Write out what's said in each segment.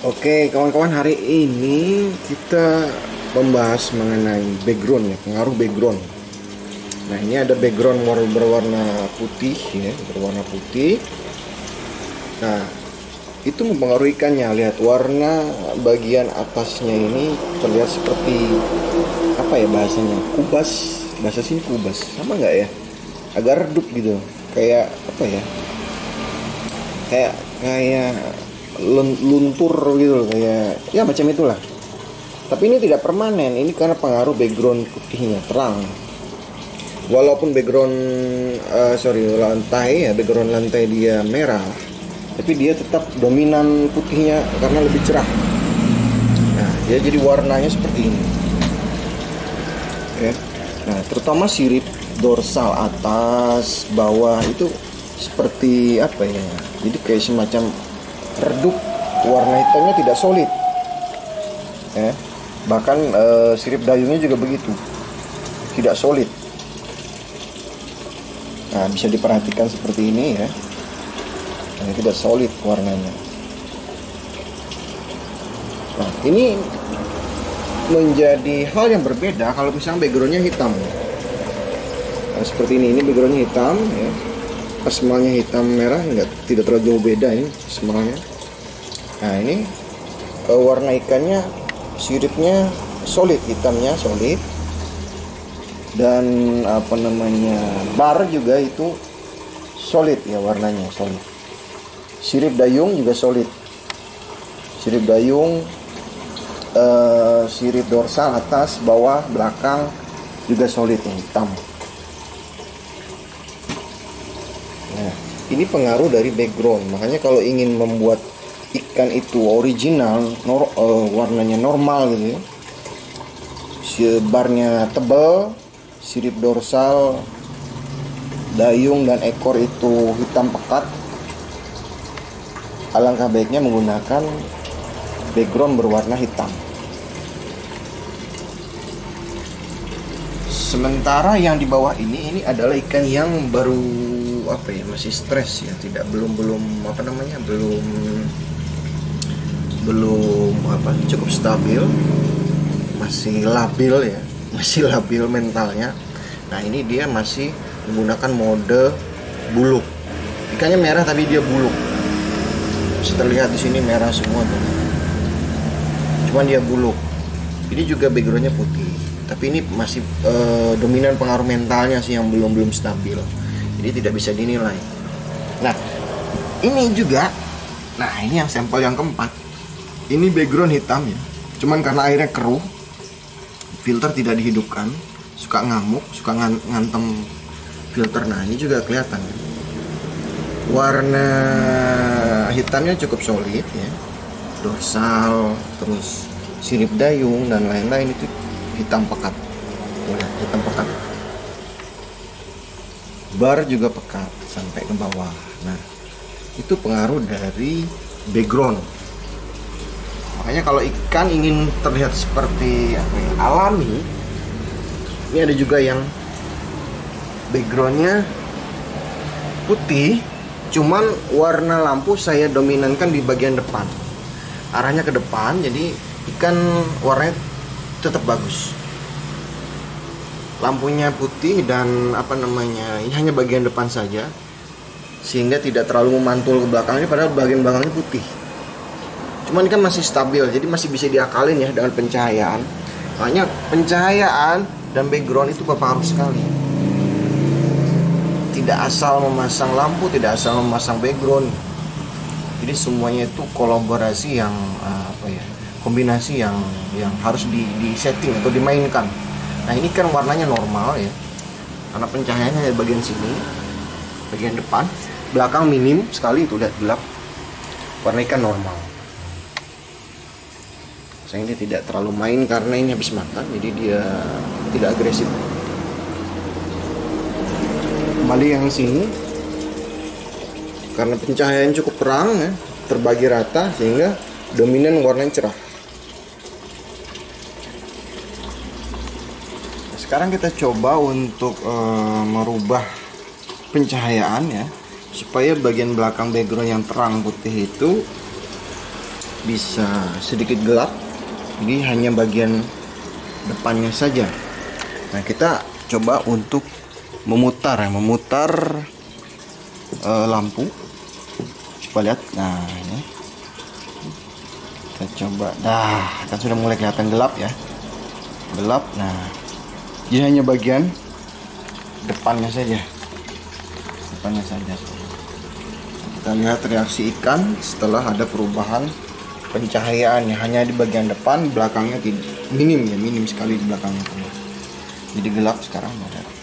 Oke, kawan-kawan, hari ini kita membahas mengenai background ya, pengaruh background. Nah, ini ada background berwarna putih ya, berwarna putih. Nah, itu mempengaruhi ikannya. Lihat warna bagian atasnya ini terlihat seperti apa ya bahasanya? Kubas. Bahasa sini kubas. Sama nggak ya? Agak redup gitu. Kayak apa ya? Kayak luntur gitu, kayak ya macam itulah. Tapi ini tidak permanen, ini karena pengaruh background putihnya terang. Walaupun background background lantai dia merah, tapi dia tetap dominan putihnya karena lebih cerah. Nah, dia jadi warnanya seperti ini. Oke. Nah, terutama sirip dorsal atas, bawah itu seperti apa ya? Jadi kayak semacam redup, warna hitamnya tidak solid ya. Bahkan sirip dayungnya juga begitu, tidak solid. Nah, bisa diperhatikan seperti ini ya. Nah, tidak solid warnanya. Nah, ini menjadi hal yang berbeda kalau misalnya backgroundnya hitam. Nah, seperti ini backgroundnya hitam ya. Smelnya hitam merah, tidak terlalu jauh beda ini smelnya. Nah, ini warna ikannya, siripnya solid, hitamnya solid, dan bar juga itu solid ya, warnanya solid. Sirip dayung juga solid, sirip dayung, sirip dorsal atas, bawah, belakang juga solid yang hitam. Nah, ini pengaruh dari background. Makanya kalau ingin membuat ikan itu original, warnanya normal gitu ya, barnya tebal, sirip dorsal, dayung dan ekor itu hitam pekat, alangkah baiknya menggunakan background berwarna hitam. Sementara yang di bawah ini adalah ikan yang baru masih stres ya, belum cukup stabil, masih labil ya, masih labil mentalnya. Nah, ini dia masih menggunakan mode buluk. Ikannya merah tapi dia buluk. Bisa terlihat di sini merah semua tuh. Cuman dia buluk. Ini juga backgroundnya putih, tapi ini masih dominan pengaruh mentalnya sih yang belum stabil. Jadi tidak bisa dinilai. Nah, ini juga. Nah, ini yang sampel yang keempat. Ini background hitam ya. Cuman karena airnya keruh, filter tidak dihidupkan, suka ngamuk, suka ngantem filter. Nah, ini juga kelihatan. Warna hitamnya cukup solid ya. Dorsal, terus sirip dayung dan lain-lain itu hitam pekat. Nah, hitam pekat. Bar juga pekat sampai ke bawah. Nah, itu pengaruh dari background. Makanya kalau ikan ingin terlihat seperti alami, ini ada juga yang backgroundnya putih, cuman warna lampu saya dominankan di bagian depan, arahnya ke depan, jadi ikan warnanya tetap bagus. Lampunya putih dan ini hanya bagian depan saja, sehingga tidak terlalu memantul ke belakangnya, padahal bagian belakangnya putih. Cuman kan masih stabil, jadi masih bisa diakalin ya dengan pencahayaan. Makanya pencahayaan dan background itu berpengaruh sekali. Tidak asal memasang lampu, tidak asal memasang background. Jadi semuanya itu kolaborasi yang kombinasi yang harus di setting atau dimainkan. Nah, ini kan warnanya normal ya, karena pencahayaannya di bagian sini, bagian depan, belakang minim sekali, itu lihat gelap. Warna ikan normal. Sayang dia tidak terlalu main karena ini habis makan, jadi dia tidak agresif. Kembali yang sini, karena pencahayaan cukup terang ya, terbagi rata sehingga dominan warnanya cerah. Sekarang kita coba untuk merubah pencahayaan ya, supaya bagian belakang background yang terang putih itu bisa sedikit gelap, jadi hanya bagian depannya saja. Nah, kita coba untuk memutar lampu. Coba lihat. Nah, ini kita coba. Nah, kan sudah mulai kelihatan gelap ya. Gelap. Nah, jadi hanya bagian depannya saja. Kita lihat reaksi ikan setelah ada perubahan pencahayaannya. Hanya di bagian depan, belakangnya tidak, minim sekali di belakangnya. Jadi gelap sekarang.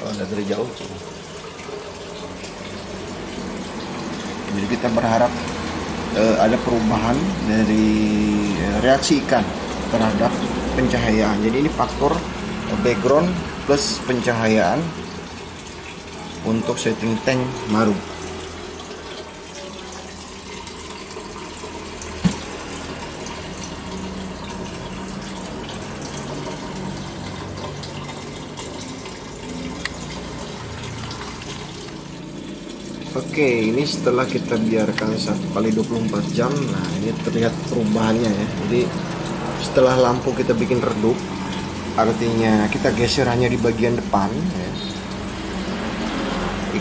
Kalau dari jauh, jadi kita berharap ada perubahan dari reaksi ikan terhadap pencahayaan. Jadi ini faktor background plus pencahayaan untuk setting tank Maru. Oke, ini setelah kita biarkan 1x24 jam. Nah, ini terlihat perubahannya ya. Jadi setelah lampu kita bikin redup, artinya kita geser hanya di bagian depan ya.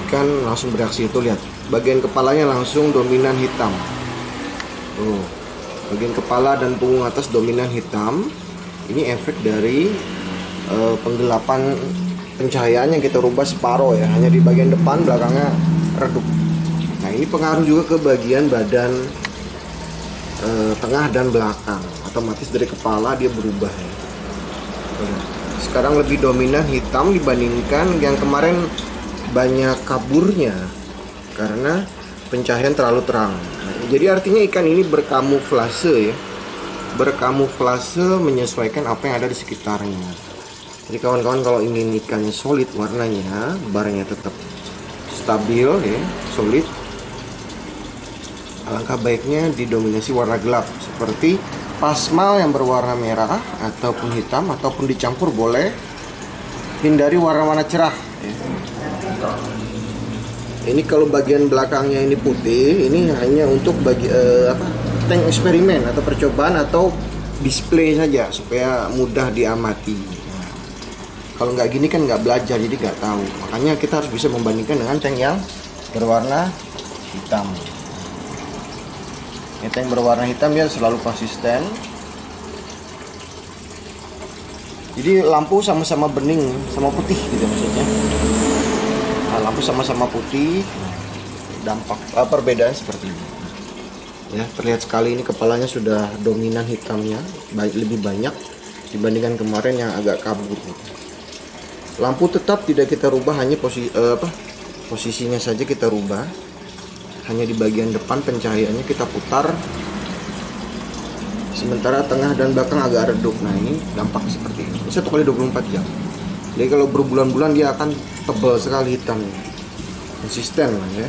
Ikan langsung bereaksi, itu lihat. Bagian kepalanya langsung dominan hitam. Tuh, bagian kepala dan punggung atas dominan hitam. Ini efek dari penggelapan pencahayaan yang kita rubah separuh ya. Hanya di bagian depan, belakangnya redup. Nah, ini pengaruh juga ke bagian badan tengah dan belakang. Otomatis dari kepala dia berubah ya. Sekarang lebih dominan hitam dibandingkan yang kemarin banyak kaburnya karena pencahayaan terlalu terang. Nah, jadi artinya ikan ini berkamuflase ya. Berkamuflase menyesuaikan apa yang ada di sekitarnya. Jadi kawan-kawan kalau ingin ikannya solid warnanya, barangnya tetap stabil ya, solid, alangkah baiknya didominasi warna gelap seperti pasmal yang berwarna merah ataupun hitam ataupun dicampur boleh. Hindari warna-warna cerah ya. Ini kalau bagian belakangnya ini putih, ini hanya untuk tank eksperimen atau percobaan atau display saja supaya mudah diamati. Kalau nggak gini kan nggak belajar, jadi nggak tahu. Makanya kita harus bisa membandingkan dengan tank yang berwarna hitam. Ini tank berwarna hitam dia selalu konsisten. Jadi lampu sama-sama bening, sama putih gitu maksudnya. Nah, lampu sama-sama putih, dampak perbedaan seperti ini. Ya, terlihat sekali ini kepalanya sudah dominan hitamnya, lebih banyak dibandingkan kemarin yang agak kabur. Lampu tetap tidak kita rubah, hanya posisinya saja kita rubah. Hanya di bagian depan pencahayaannya kita putar. Sementara tengah dan belakang agak redup. Nah, ini dampak seperti ini. 1x24 jam. Jadi kalau berbulan-bulan dia akan tebal sekali hitamnya. Konsisten lah ya.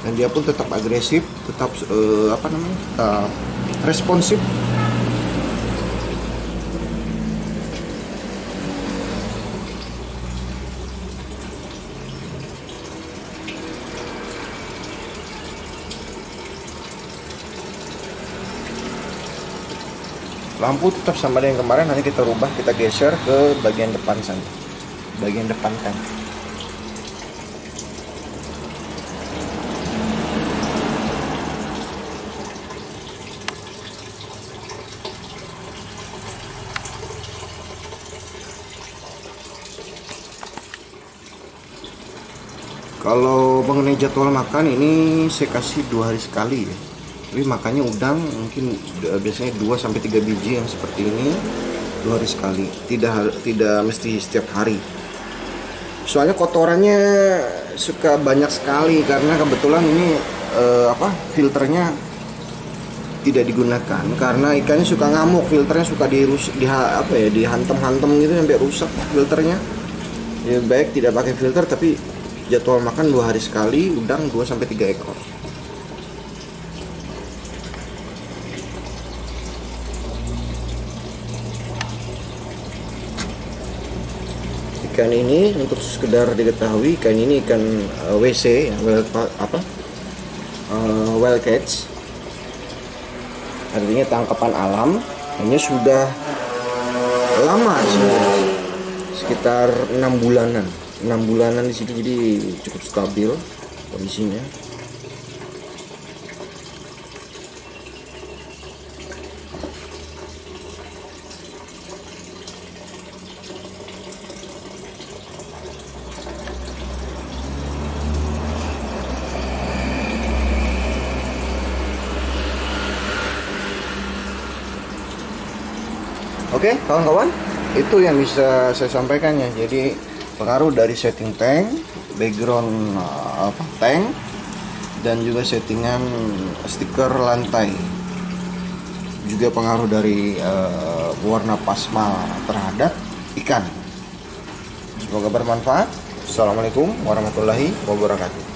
Dan dia pun tetap agresif, tetap tetap responsif. Lampu tetap sama dengan kemarin, hanya kita rubah, kita geser ke bagian depan sana, bagian depan tank. Kalau mengenai jadwal makan, ini saya kasih 2 hari sekali ya. Tapi makannya udang mungkin biasanya 2-3 biji yang seperti ini 2 hari sekali, tidak mesti setiap hari. Soalnya kotorannya suka banyak sekali karena kebetulan ini filternya tidak digunakan karena ikannya suka ngamuk, filternya suka dihantam-hantam gitu sampai rusak filternya. Ya baik tidak pakai filter, tapi jadwal makan 2 hari sekali, udang 2-3 ekor. Ikan ini untuk sekedar diketahui, ikan ini ikan WC, wild catch. artinya tangkapan alam. Hanya sudah lama sih, sekitar 6 bulanan di situ, jadi cukup stabil kondisinya. Oke, kawan-kawan, itu yang bisa saya sampaikan ya. Jadi pengaruh dari setting tank, background tank, dan juga settingan stiker lantai. Juga pengaruh dari warna pasma terhadap ikan. Semoga bermanfaat. Assalamualaikum warahmatullahi wabarakatuh.